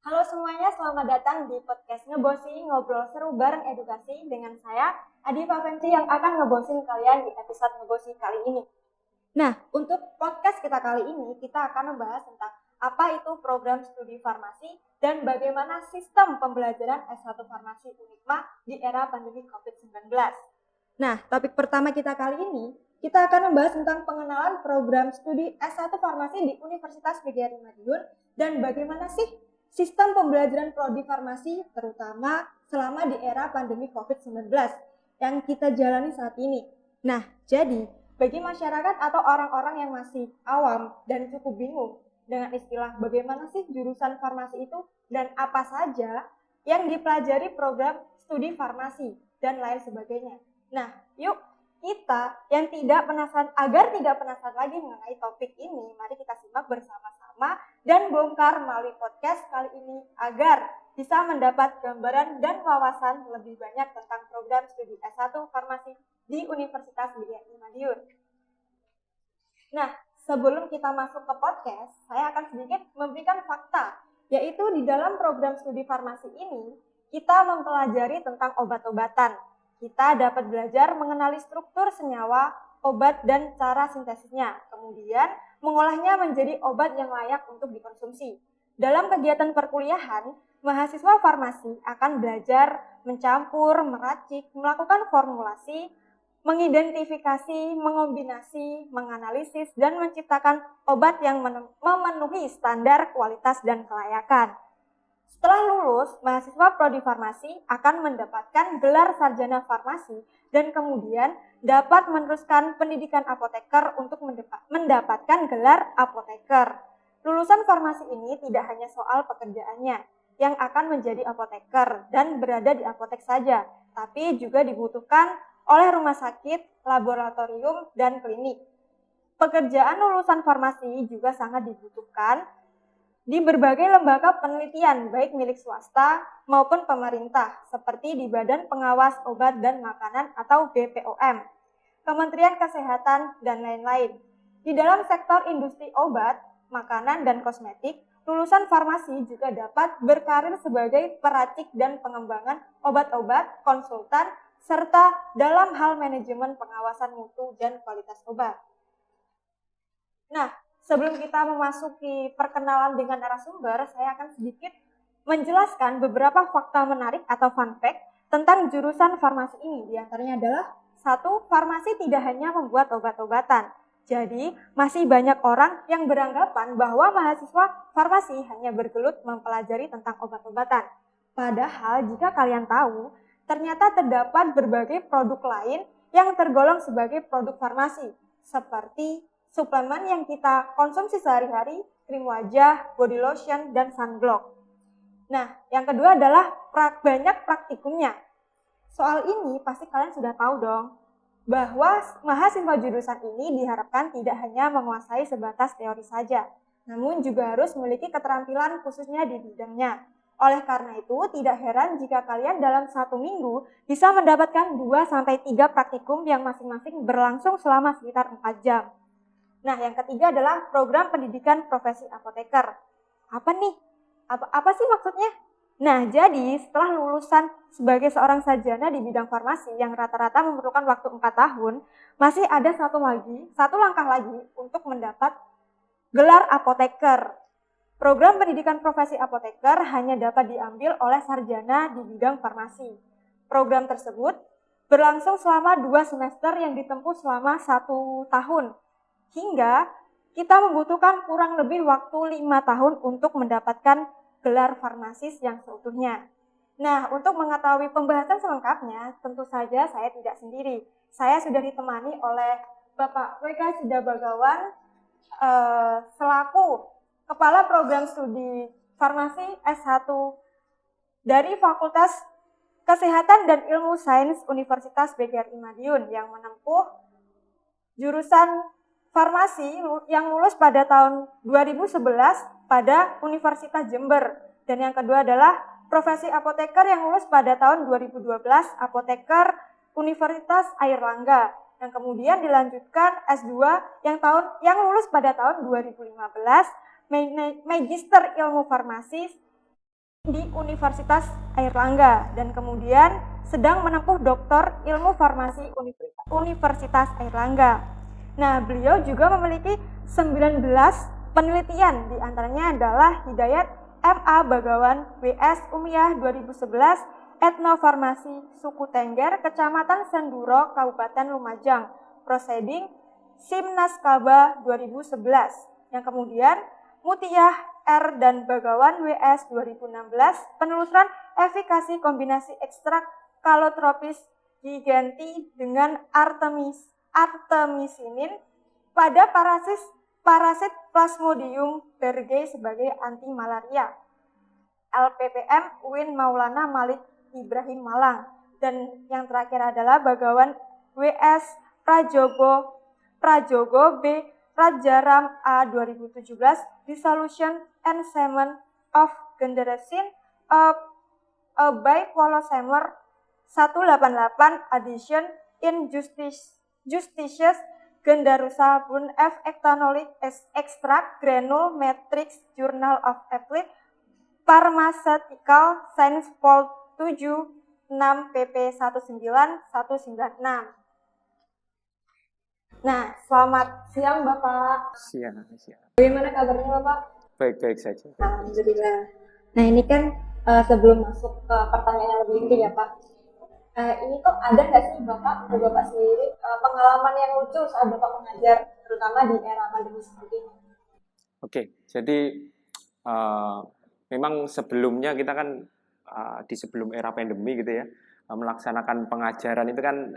Halo semuanya, selamat datang di podcast Ngebosi, ngobrol seru bareng edukasi dengan saya, Adi Paventi yang akan ngebosin kalian di episode Ngebosi kali ini. Nah, untuk podcast kita kali ini, kita akan membahas tentang apa itu program studi farmasi dan bagaimana sistem pembelajaran S1 Farmasi Unikma di era pandemi COVID-19. Nah, topik pertama kita kali ini, kita akan membahas tentang pengenalan program studi S1 Farmasi di Universitas PGRI Madiun dan bagaimana sih sistem pembelajaran prodi farmasi terutama selama di era pandemi COVID-19 yang kita jalani saat ini. Nah, jadi bagi masyarakat atau orang-orang yang masih awam dan cukup bingung dengan istilah bagaimana sih jurusan farmasi itu dan apa saja yang dipelajari program studi farmasi dan lain sebagainya. Nah, yuk kita yang tidak penasaran, agar tidak penasaran lagi mengenai topik ini, mari kita simak bersama-sama dan bongkar melalui podcast kali ini agar bisa mendapat gambaran dan wawasan lebih banyak tentang program studi S1 Farmasi di Universitas PGRI Madiun. Nah, sebelum kita masuk ke podcast, saya akan sedikit memberikan fakta, yaitu di dalam program studi farmasi ini, kita mempelajari tentang obat-obatan. Kita dapat belajar mengenali struktur senyawa, obat, dan cara sintesisnya. Kemudian, mengolahnya menjadi obat yang layak untuk dikonsumsi. Dalam kegiatan perkuliahan, mahasiswa farmasi akan belajar mencampur, meracik, melakukan formulasi, mengidentifikasi, mengombinasi, menganalisis, dan menciptakan obat yang memenuhi standar kualitas dan kelayakan. Setelah lulus, mahasiswa prodi farmasi akan mendapatkan gelar sarjana farmasi dan kemudian dapat meneruskan pendidikan apoteker untuk mendapatkan gelar apoteker. Lulusan farmasi ini tidak hanya soal pekerjaannya yang akan menjadi apoteker dan berada di apotek saja, tapi juga dibutuhkan oleh rumah sakit, laboratorium, dan klinik. Pekerjaan lulusan farmasi juga sangat dibutuhkan di berbagai lembaga penelitian, baik milik swasta maupun pemerintah, seperti di Badan Pengawas Obat dan Makanan atau BPOM, Kementerian Kesehatan, dan lain-lain. Di dalam sektor industri obat, makanan, dan kosmetik, lulusan farmasi juga dapat berkarir sebagai peracik dan pengembangan obat-obat, konsultan, serta dalam hal manajemen pengawasan mutu dan kualitas obat. Nah, sebelum kita memasuki perkenalan dengan narasumber, saya akan sedikit menjelaskan beberapa fakta menarik atau fun fact tentang jurusan farmasi ini. Di antaranya adalah 1. Farmasi tidak hanya membuat obat-obatan. Jadi, masih banyak orang yang beranggapan bahwa mahasiswa farmasi hanya bergelut mempelajari tentang obat-obatan. Padahal, jika kalian tahu, ternyata terdapat berbagai produk lain yang tergolong sebagai produk farmasi, seperti suplemen yang kita konsumsi sehari-hari, krim wajah, body lotion, dan sunblock. Nah, yang kedua adalah banyak praktikumnya. Soal ini pasti kalian sudah tahu dong, bahwa mahasiswa jurusan ini diharapkan tidak hanya menguasai sebatas teori saja, namun juga harus memiliki keterampilan khususnya di bidangnya. Oleh karena itu, tidak heran jika kalian dalam 1 minggu bisa mendapatkan 2-3 praktikum yang masing-masing berlangsung selama sekitar 4 jam. Nah, yang ketiga adalah program pendidikan profesi apoteker. Apa nih? Apa sih maksudnya? Nah, jadi setelah lulusan sebagai seorang sarjana di bidang farmasi yang rata-rata memerlukan waktu 4 tahun, masih ada satu langkah lagi untuk mendapat gelar apoteker. Program pendidikan profesi apoteker hanya dapat diambil oleh sarjana di bidang farmasi. Program tersebut berlangsung selama 2 semester yang ditempuh selama 1 tahun. Hingga kita membutuhkan kurang lebih waktu 5 tahun untuk mendapatkan gelar farmasis yang seutuhnya. Nah, untuk mengetahui pembahasan selengkapnya, tentu saja saya tidak sendiri. Saya sudah ditemani oleh Bapak W.K. Sidabagawan selaku Kepala Program Studi Farmasi S1 dari Fakultas Kesehatan dan Ilmu Sains Universitas PGRI Madiun yang menempuh jurusan farmasi yang lulus pada tahun 2011 pada Universitas Jember. Dan yang kedua adalah profesi apoteker yang lulus pada tahun 2012 apoteker Universitas Airlangga. Yang kemudian dilanjutkan S2 yang lulus pada tahun 2015 Magister Ilmu Farmasi di Universitas Airlangga dan kemudian sedang menempuh Doktor Ilmu Farmasi Universitas Airlangga. Nah, beliau juga memiliki 19 penelitian, diantaranya adalah Hidayat M.A. Bagawan W.S. Umiyah 2011, Etnofarmasi Suku Tengger, Kecamatan Senduro, Kabupaten Lumajang, Proceeding Simnas Kaba 2011, yang kemudian Mutiyah R. dan Bagawan W.S. 2016, penelusuran efikasi kombinasi ekstrak kalotropis diganti dengan artemisinin pada parasit Plasmodium bergei sebagai anti malaria. LPPM Uin Maulana Malik Ibrahim Malang. Dan yang terakhir adalah Bagawan W.S. Prajogo B. Rajaram A 2017, Dissolution and Semen of Genderesin a Bipolosemer 188 Addition in Justitious Gendarusa Bun F. Ectanolic Extract Granule Matrix Journal of Applied Pharmaceutical Science Vol 7 6 pp 19196. Nah, selamat siang Bapak. Siang. Bagaimana kabarnya Bapak? Baik saja. Alhamdulillah. Nah, ini kan sebelum masuk ke pertanyaan yang lebih inti ya Pak. Ini tuh ada nggak sih Bapak atau Bapak sendiri pengalaman yang lucu saat Bapak mengajar, terutama di era pandemi seperti ini? Oke, jadi memang sebelumnya kita kan di sebelum era pandemi gitu ya, melaksanakan pengajaran itu kan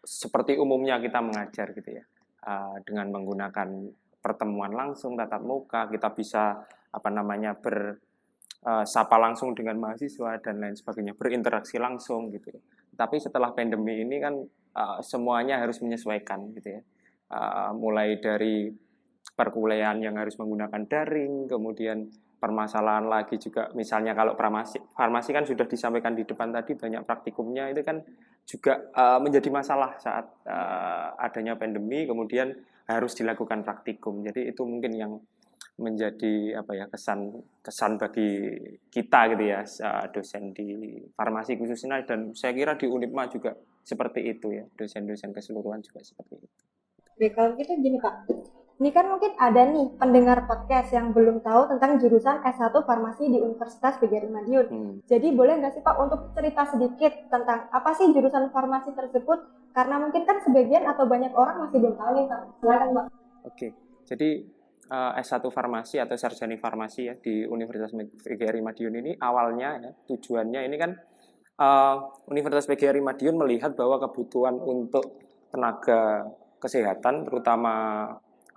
seperti umumnya kita mengajar gitu ya, dengan menggunakan pertemuan langsung tatap muka, kita bisa bersapa langsung dengan mahasiswa dan lain sebagainya, berinteraksi langsung gitu ya. Tapi setelah pandemi ini kan semuanya harus menyesuaikan gitu ya, mulai dari perkuliahan yang harus menggunakan daring, kemudian permasalahan lagi juga misalnya kalau farmasi kan sudah disampaikan di depan tadi, banyak praktikumnya itu kan juga menjadi masalah saat adanya pandemi, kemudian harus dilakukan praktikum. Jadi itu mungkin yang menjadi kesan bagi kita gitu ya, dosen di farmasi khususnya, dan saya kira di Unipma juga seperti itu ya, dosen-dosen keseluruhan juga seperti itu. Oke, kalau gitu gini Pak, ini kan mungkin ada nih pendengar podcast yang belum tahu tentang jurusan S1 Farmasi di Universitas PGRI Madiun. Jadi boleh nggak sih Pak untuk cerita sedikit tentang apa sih jurusan farmasi tersebut? Karena mungkin kan sebagian atau banyak orang masih belum tahu nih Pak. Silakan Pak. Oke, jadi S1 Farmasi atau Sarjana Farmasi ya di Universitas PGRI Madiun ini awalnya ya, tujuannya ini kan Universitas PGRI Madiun melihat bahwa kebutuhan untuk tenaga kesehatan, terutama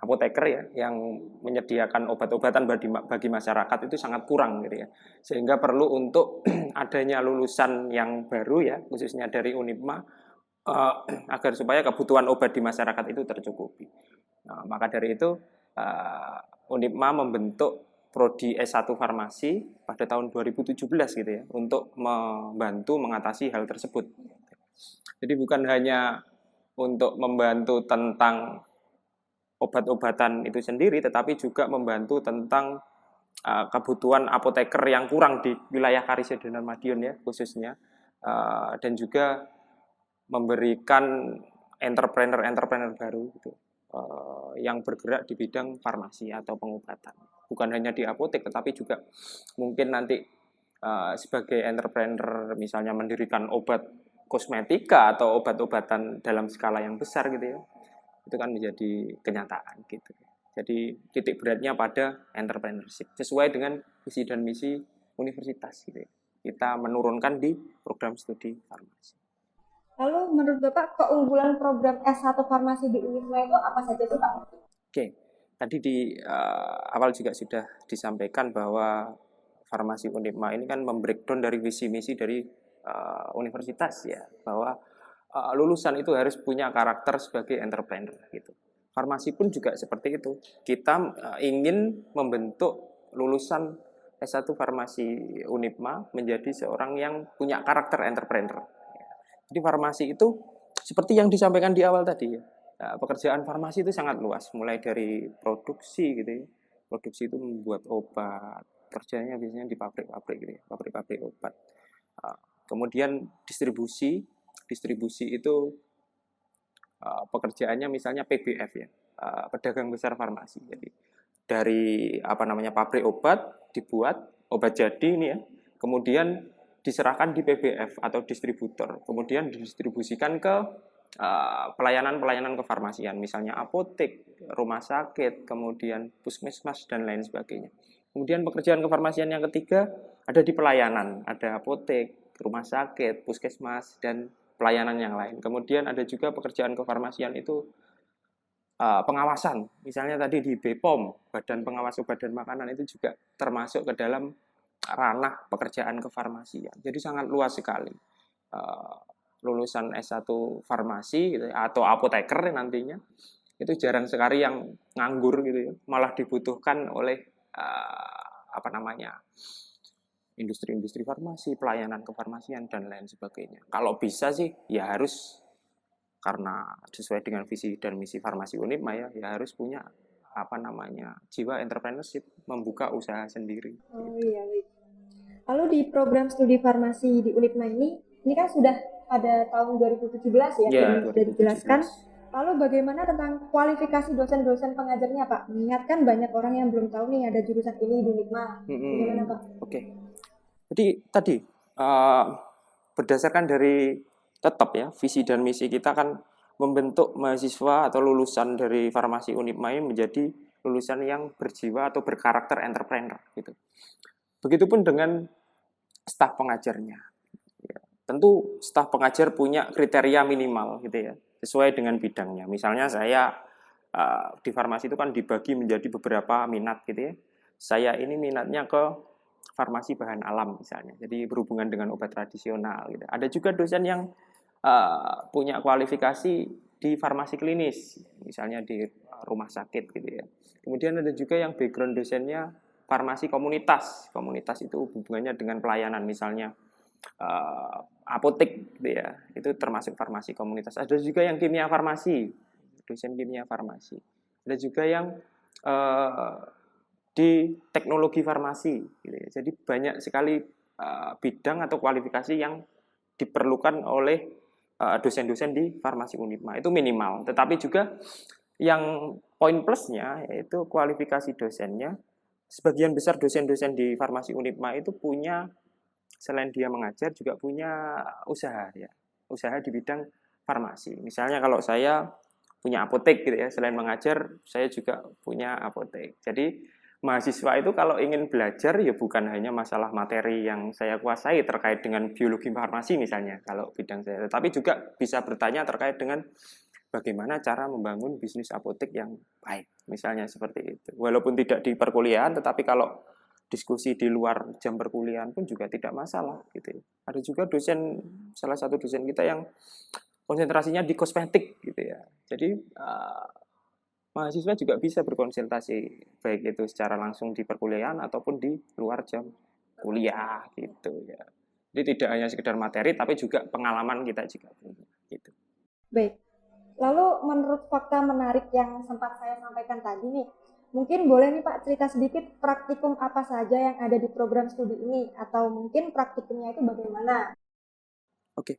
apoteker ya, yang menyediakan obat-obatan bagi masyarakat itu sangat kurang gitu ya, sehingga perlu untuk adanya lulusan yang baru ya, khususnya dari Unipma, agar supaya kebutuhan obat di masyarakat itu tercukupi. Nah, maka dari itu Unipma membentuk Prodi S1 Farmasi pada tahun 2017 gitu ya, untuk membantu mengatasi hal tersebut. Jadi bukan hanya untuk membantu tentang obat-obatan itu sendiri, tetapi juga membantu tentang kebutuhan apoteker yang kurang di wilayah Karisidenan Madiun ya khususnya, dan juga memberikan entrepreneur baru gitu, yang bergerak di bidang farmasi atau pengobatan. Bukan hanya di apotek, tetapi juga mungkin nanti sebagai entrepreneur misalnya mendirikan obat kosmetika atau obat-obatan dalam skala yang besar gitu ya. Itu kan menjadi kenyataan gitu. Jadi titik beratnya pada entrepreneurship sesuai dengan visi dan misi universitas gitu ya. Kita menurunkan di program studi farmasi. Lalu menurut Bapak keunggulan program S1 Farmasi di Unipma itu apa saja sih Pak? Oke, tadi di awal juga sudah disampaikan bahwa farmasi Unipma ini kan membreakdown dari visi misi dari universitas ya, bahwa lulusan itu harus punya karakter sebagai entrepreneur gitu. Farmasi pun juga seperti itu. Kita ingin membentuk lulusan S1 Farmasi Unipma menjadi seorang yang punya karakter entrepreneur. Jadi farmasi itu seperti yang disampaikan di awal tadi ya. Pekerjaan farmasi itu sangat luas, mulai dari produksi gitu ya. Produksi itu membuat obat, kerjanya biasanya di pabrik-pabrik gitu ya, pabrik-pabrik obat. Kemudian distribusi itu pekerjaannya misalnya PBF ya, pedagang besar farmasi. Jadi dari pabrik obat dibuat obat jadi ini ya, kemudian diserahkan di PBF atau distributor, kemudian didistribusikan ke pelayanan-pelayanan kefarmasian, misalnya apotek, rumah sakit, kemudian puskesmas dan lain sebagainya. Kemudian pekerjaan kefarmasian yang ketiga ada di pelayanan, ada apotek, rumah sakit, puskesmas, dan pelayanan yang lain. Kemudian ada juga pekerjaan kefarmasian itu pengawasan, misalnya tadi di BPOM, Badan Pengawas Obat dan Makanan, itu juga termasuk ke dalam ranah pekerjaan kefarmasian. Jadi sangat luas sekali. Lulusan S1 farmasi gitu, atau apoteker nantinya itu jarang sekali yang nganggur gitu ya, malah dibutuhkan oleh industri-industri farmasi, pelayanan kefarmasian dan lain sebagainya. Kalau bisa sih ya harus, karena sesuai dengan visi dan misi Farmasi Unipma ya harus punya jiwa entrepreneurship, membuka usaha sendiri. Oh iya, baik. Lalu di program studi farmasi di Unipma ini kan sudah pada tahun 2017 ya, Ya, sudah dijelaskan. Lalu bagaimana tentang kualifikasi dosen-dosen pengajarnya Pak? Mengingatkan banyak orang yang belum tahu nih ada jurusan ini di Unipma. Bagaimana Pak? Oke. Jadi tadi berdasarkan dari tetap ya visi dan misi kita kan membentuk mahasiswa atau lulusan dari Farmasi Unipma menjadi lulusan yang berjiwa atau berkarakter entrepreneur gitu. Begitupun dengan staf pengajarnya. Ya, tentu staf pengajar punya kriteria minimal gitu ya, sesuai dengan bidangnya. Misalnya saya di farmasi itu kan dibagi menjadi beberapa minat gitu ya. Saya ini minatnya ke farmasi bahan alam misalnya, jadi berhubungan dengan obat tradisional gitu. Ada juga dosen yang punya kualifikasi di farmasi klinis, misalnya di rumah sakit gitu ya. Kemudian ada juga yang background dosennya farmasi komunitas. Komunitas itu hubungannya dengan pelayanan, misalnya apotek gitu ya. Itu termasuk farmasi komunitas. Ada juga yang kimia farmasi, dosen kimia farmasi. Ada juga yang di teknologi farmasi gitu ya. Jadi banyak sekali bidang atau kualifikasi yang diperlukan oleh dosen-dosen di Farmasi Unipma. Itu minimal. Tetapi juga yang poin plusnya yaitu kualifikasi dosennya. Sebagian besar dosen-dosen di Farmasi Unipma itu punya, selain dia mengajar juga punya usaha ya. Usaha di bidang farmasi. Misalnya kalau saya punya apotek gitu ya, selain mengajar saya juga punya apotek. Jadi mahasiswa itu kalau ingin belajar ya bukan hanya masalah materi yang saya kuasai terkait dengan biologi farmasi misalnya kalau bidang saya, tetapi juga bisa bertanya terkait dengan bagaimana cara membangun bisnis apotek yang baik, misalnya seperti itu. Walaupun tidak di perkuliahan, tetapi kalau diskusi di luar jam perkuliahan pun juga tidak masalah gitu. Ada juga dosen, salah satu dosen kita yang konsentrasinya di kosmetik gitu ya. Jadi mahasiswa juga bisa berkonsultasi baik itu secara langsung di perkuliahan ataupun di luar jam kuliah gitu ya. Jadi tidak hanya sekedar materi tapi juga pengalaman kita juga punya gitu. Baik. Lalu menurut fakta menarik yang sempat saya sampaikan tadi nih, mungkin boleh nih Pak cerita sedikit praktikum apa saja yang ada di program studi ini, atau mungkin praktikumnya itu bagaimana? Oke.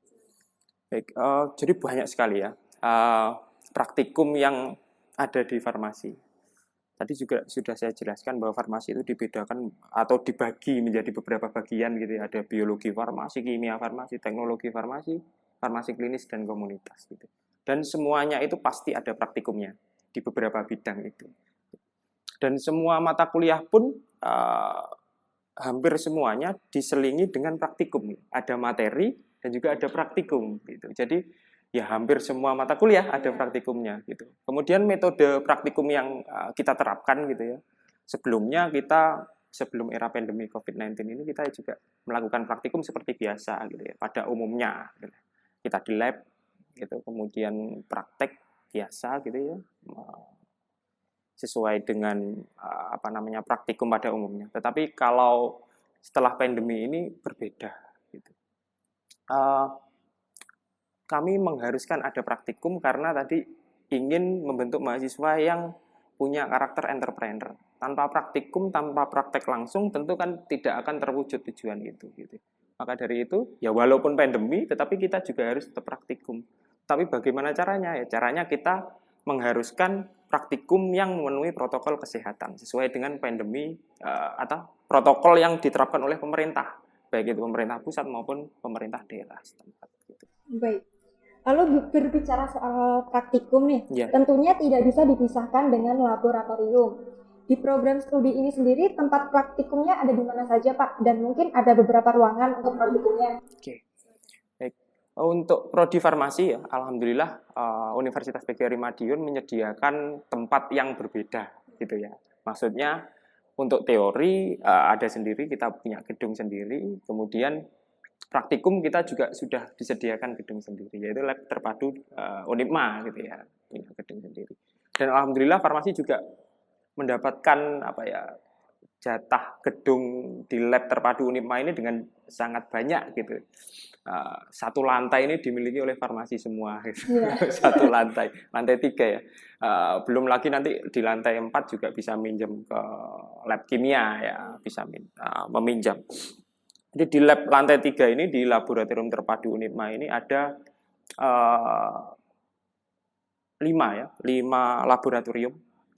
Baik, jadi banyak sekali ya praktikum yang ada di farmasi. Tadi juga sudah saya jelaskan bahwa farmasi itu dibedakan atau dibagi menjadi beberapa bagian gitu ya. Ada biologi farmasi, kimia farmasi, teknologi farmasi, farmasi klinis, dan komunitas gitu. Dan semuanya itu pasti ada praktikumnya di beberapa bidang itu. Dan semua mata kuliah pun hampir semuanya diselingi dengan praktikum. Ada materi dan juga ada praktikum gitu. Jadi ya hampir semua mata kuliah ada praktikumnya gitu. Kemudian metode praktikum yang kita terapkan gitu ya. Sebelumnya sebelum era pandemi COVID-19 ini kita juga melakukan praktikum seperti biasa gitu ya, pada umumnya. Gitu. Kita di lab gitu, kemudian praktek biasa gitu ya. Sesuai dengan praktikum pada umumnya. Tetapi kalau setelah pandemi ini berbeda gitu. Kami mengharuskan ada praktikum karena tadi ingin membentuk mahasiswa yang punya karakter entrepreneur. Tanpa praktikum, tanpa praktek langsung, tentu kan tidak akan terwujud tujuan itu. Gitu. Maka dari itu, ya walaupun pandemi, tetapi kita juga harus tetap praktikum. Tapi bagaimana caranya? Ya caranya kita mengharuskan praktikum yang memenuhi protokol kesehatan sesuai dengan pandemi atau protokol yang diterapkan oleh pemerintah, baik itu pemerintah pusat maupun pemerintah daerah setempat. Gitu. Baik. Lalu berbicara soal praktikum nih, Ya. tentunya tidak bisa dipisahkan dengan laboratorium. Di program studi ini sendiri, tempat praktikumnya ada di mana saja, Pak? Dan mungkin ada beberapa ruangan untuk praktikumnya. Oke. Baik. Untuk prodi farmasi ya, alhamdulillah Universitas PGRI Madiun menyediakan tempat yang berbeda, gitu ya. Maksudnya untuk teori ada sendiri, kita punya gedung sendiri, kemudian praktikum kita juga sudah disediakan gedung sendiri, yaitu lab terpadu Unipma gitu ya, punya gedung sendiri. Dan alhamdulillah farmasi juga mendapatkan jatah gedung di lab terpadu Unipma ini dengan sangat banyak gitu. Satu lantai ini dimiliki oleh farmasi semua gitu. Satu lantai 3 ya. Belum lagi nanti di lantai 4 juga bisa minjem ke lab kimia ya, bisa meminjam. Jadi di lab lantai 3 ini, di laboratorium terpadu Unipma ini ada 5 laboratorium.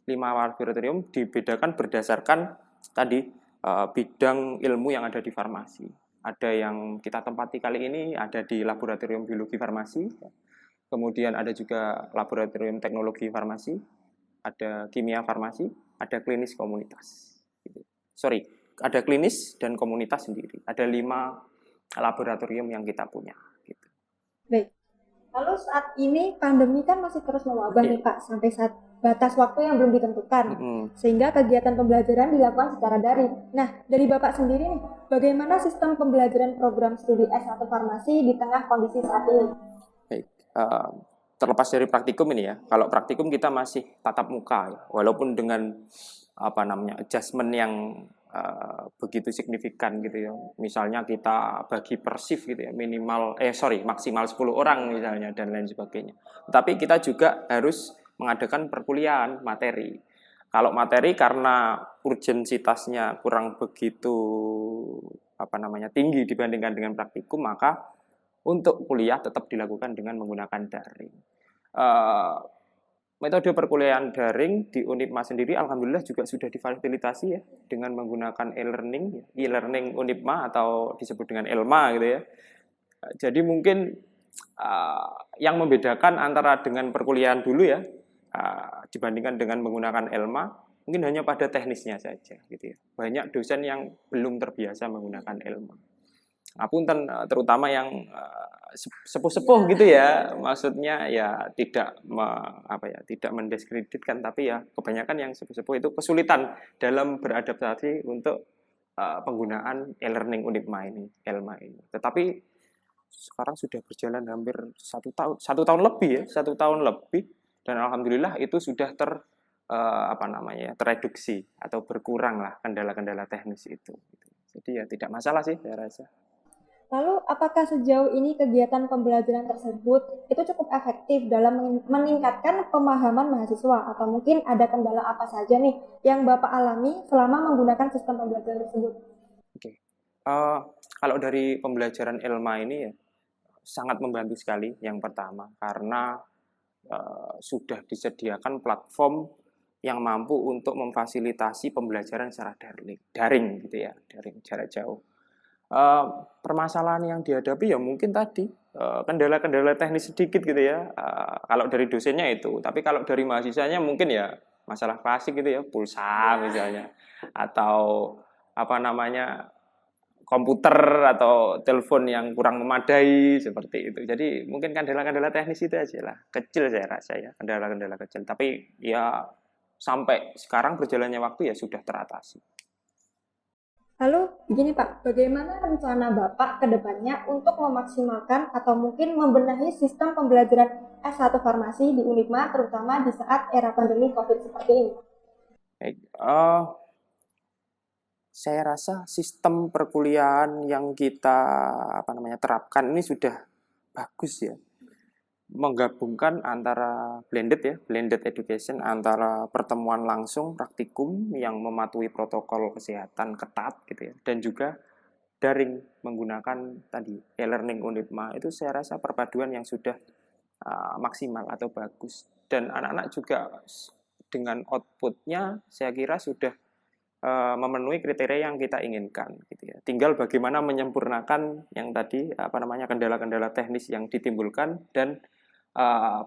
5 laboratorium dibedakan berdasarkan tadi bidang ilmu yang ada di farmasi. Ada yang kita tempati kali ini ada di laboratorium biologi farmasi. Kemudian ada juga laboratorium teknologi farmasi, ada kimia farmasi, ada klinis komunitas. Ada klinis dan komunitas sendiri. Ada 5 laboratorium yang kita punya. Gitu. Baik. Lalu saat ini pandemi kan masih terus mewabah nih Pak, sampai saat batas waktu yang belum ditentukan. Sehingga kegiatan pembelajaran dilakukan secara daring. Nah, dari Bapak sendiri nih, bagaimana sistem pembelajaran program studi S1 Farmasi di tengah kondisi saat ini? Baik. Terlepas dari praktikum ini ya, kalau praktikum kita masih tatap muka ya, walaupun dengan adjustment yang begitu signifikan gitu ya. Misalnya kita bagi per shift gitu ya, maksimal 10 orang misalnya dan lain sebagainya. Tapi kita juga harus mengadakan perkuliahan materi. Kalau materi karena urgensitasnya kurang begitu tinggi dibandingkan dengan praktikum, maka untuk kuliah tetap dilakukan dengan menggunakan daring. Metode perkuliahan daring di Unipma sendiri alhamdulillah juga sudah difasilitasi ya dengan menggunakan e-learning Unipma atau disebut dengan ELMA gitu ya. Jadi mungkin yang membedakan antara dengan perkuliahan dulu ya dibandingkan dengan menggunakan ELMA mungkin hanya pada teknisnya saja gitu ya. Banyak dosen yang belum terbiasa menggunakan ELMA. Ngapunten terutama yang sepuh-sepuh gitu ya, maksudnya ya tidak mendiskreditkan, tapi ya kebanyakan yang sepuh-sepuh itu kesulitan dalam beradaptasi untuk penggunaan e-learning Unipma ini, ELMA ini. Tetapi sekarang sudah berjalan hampir 1 tahun lebih ya, 1 tahun lebih, dan alhamdulillah itu sudah tereduksi atau berkurang lah kendala-kendala teknis itu. Jadi ya tidak masalah sih saya rasa. Lalu, apakah sejauh ini kegiatan pembelajaran tersebut itu cukup efektif dalam meningkatkan pemahaman mahasiswa? Atau mungkin ada kendala apa saja nih yang Bapak alami selama menggunakan sistem pembelajaran tersebut? Oke. Kalau dari pembelajaran ELMA ini ya, sangat membantu sekali yang pertama, karena sudah disediakan platform yang mampu untuk memfasilitasi pembelajaran secara daring gitu ya, daring jarak jauh. Permasalahan yang dihadapi ya mungkin tadi kendala-kendala teknis sedikit gitu ya, kalau dari dosennya itu, tapi kalau dari mahasiswanya mungkin ya masalah klasik gitu ya, pulsa misalnya, atau komputer atau telepon yang kurang memadai seperti itu. Jadi mungkin kendala-kendala teknis itu aja lah, kecil saya rasa ya, kendala-kendala kecil, tapi ya sampai sekarang berjalannya waktu ya sudah teratasi. Lalu begini Pak, bagaimana rencana Bapak ke depannya untuk memaksimalkan atau mungkin membenahi sistem pembelajaran S1 Farmasi di Unipma terutama di saat era pandemi COVID seperti ini? Baik, saya rasa sistem perkuliahan yang kita terapkan ini sudah bagus ya. menggabungkan antara blended education antara pertemuan langsung praktikum yang mematuhi protokol kesehatan ketat gitu ya, dan juga daring menggunakan tadi e-learning Unipma. Itu saya rasa perpaduan yang sudah maksimal atau bagus, dan anak-anak juga dengan outputnya saya kira sudah memenuhi kriteria yang kita inginkan gitu ya. Tinggal bagaimana menyempurnakan yang tadi kendala-kendala teknis yang ditimbulkan, dan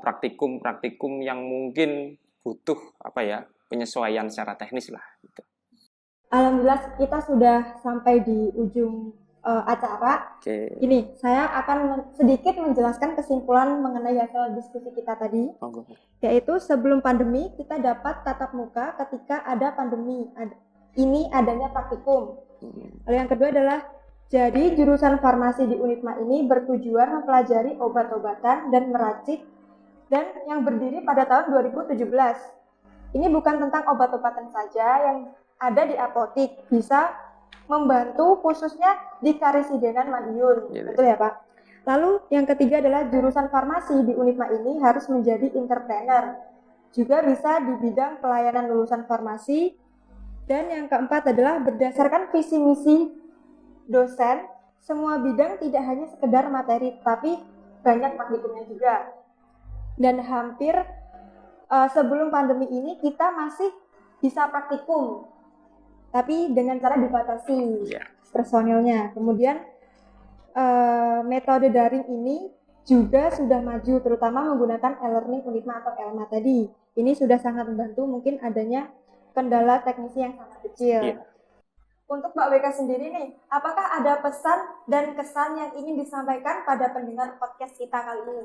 praktikum-praktikum yang mungkin butuh penyesuaian secara teknis lah gitu. Alhamdulillah kita sudah sampai di ujung acara. Ini saya akan sedikit menjelaskan kesimpulan mengenai hasil diskusi kita tadi. Yaitu sebelum pandemi kita dapat tatap muka, ketika ada pandemi ini adanya praktikum. Lalu yang kedua adalah, jadi jurusan farmasi di Unipma ini bertujuan mempelajari obat-obatan dan meracik, dan yang berdiri pada tahun 2017. Ini bukan tentang obat-obatan saja yang ada di apotik, bisa membantu khususnya di Karesidenan Madiun. Betul ya Pak? Lalu yang ketiga adalah jurusan farmasi di Unipma ini harus menjadi entrepreneur. Juga bisa di bidang pelayanan lulusan farmasi. Dan yang keempat adalah berdasarkan visi misi dosen, semua bidang tidak hanya sekedar materi, tapi banyak praktikumnya juga. Dan hampir sebelum pandemi ini kita masih bisa praktikum, tapi dengan cara dibatasi personilnya. Kemudian metode daring ini juga sudah maju, terutama menggunakan e-learning Unipma atau ELMA tadi. Ini sudah sangat membantu, mungkin adanya kendala teknisi yang sangat kecil. Untuk Mbak Weka sendiri nih, apakah ada pesan dan kesan yang ingin disampaikan pada pendengar podcast kita kali ini?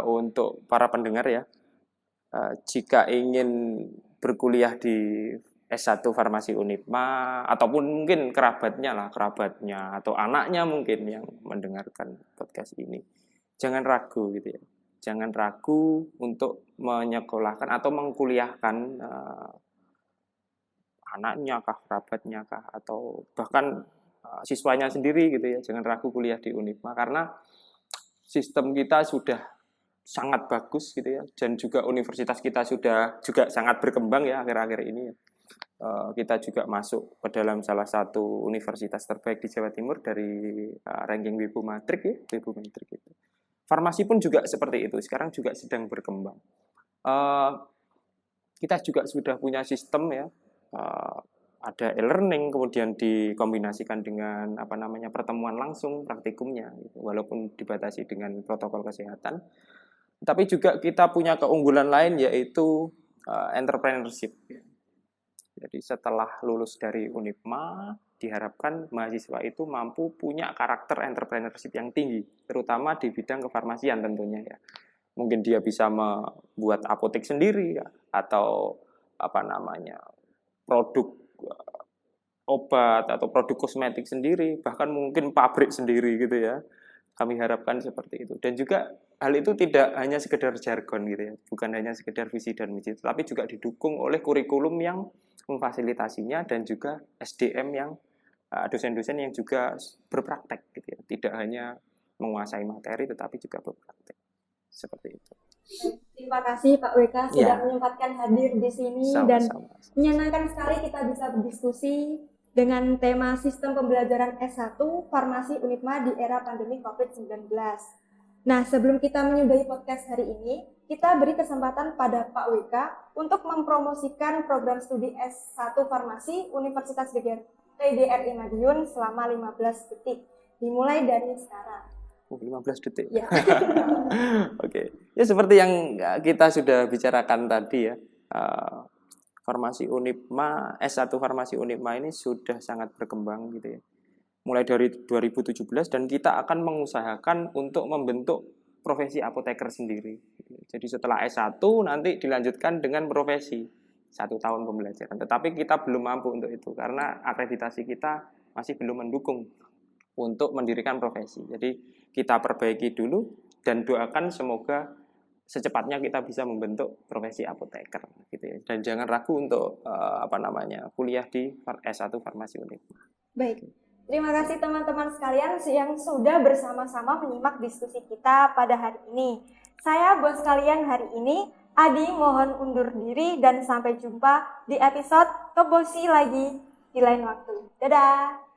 Untuk para pendengar ya, jika ingin berkuliah di S1 Farmasi Unipma, ataupun mungkin kerabatnya atau anaknya mungkin yang mendengarkan podcast ini, jangan ragu gitu ya. Jangan ragu untuk menyekolahkan atau mengkuliahkan anaknya kah, kerabatnya kah, atau bahkan siswanya sendiri gitu ya. Jangan ragu kuliah di Unipma, karena sistem kita sudah sangat bagus gitu ya, dan juga universitas kita sudah juga sangat berkembang ya akhir-akhir ini ya. Kita juga masuk ke dalam salah satu universitas terbaik di Jawa Timur dari ranking Webomatrik ya, Webomatrik itu. Farmasi pun juga seperti itu, sekarang juga sedang berkembang. Kita juga sudah punya sistem ya, ada e-learning, kemudian dikombinasikan dengan pertemuan langsung praktikumnya gitu, walaupun dibatasi dengan protokol kesehatan. Tapi juga kita punya keunggulan lain, yaitu entrepreneurship. Jadi setelah lulus dari Unipma, diharapkan mahasiswa itu mampu punya karakter entrepreneurship yang tinggi, terutama di bidang kefarmasian tentunya ya. Mungkin dia bisa membuat apotek sendiri ya, atau produk obat atau produk kosmetik sendiri, bahkan mungkin pabrik sendiri gitu ya. Kami harapkan seperti itu. Dan juga hal itu tidak hanya sekedar jargon gitu ya, bukan hanya sekedar visi dan misi, tapi juga didukung oleh kurikulum yang memfasilitasinya, dan juga SDM yang dosen-dosen yang juga berpraktek gitu ya. Tidak hanya menguasai materi tetapi juga berpraktek. Seperti itu. Terima kasih Pak Weka sudah menyempatkan hadir di sini. Dan menyenangkan sekali kita bisa berdiskusi dengan tema sistem pembelajaran S1 Farmasi Unipma di era pandemi COVID-19. Nah, sebelum kita menyudahi podcast hari ini, kita beri kesempatan pada Pak Weka untuk mempromosikan program studi S1 Farmasi Universitas PGRI Madiun selama 15 detik. Dimulai dari sekarang. 15 detik. Ya. Oke. Ya seperti yang kita sudah bicarakan tadi ya. Farmasi Unipma, S1 Farmasi Unipma ini sudah sangat berkembang gitu ya. Mulai dari 2017, dan kita akan mengusahakan untuk membentuk profesi apoteker sendiri. Jadi setelah S1 nanti dilanjutkan dengan profesi 1 tahun pembelajaran. Tetapi kita belum mampu untuk itu karena akreditasi kita masih belum mendukung untuk mendirikan profesi. Jadi kita perbaiki dulu dan doakan semoga secepatnya kita bisa membentuk profesi apoteker gitu ya. Dan jangan ragu untuk kuliah di S1 Farmasi Unipma. Baik. Terima kasih teman-teman sekalian yang sudah bersama-sama menyimak diskusi kita pada hari ini. Saya bos kalian hari ini, Adi, mohon undur diri dan sampai jumpa di episode Kebosi lagi di lain waktu. Dadah!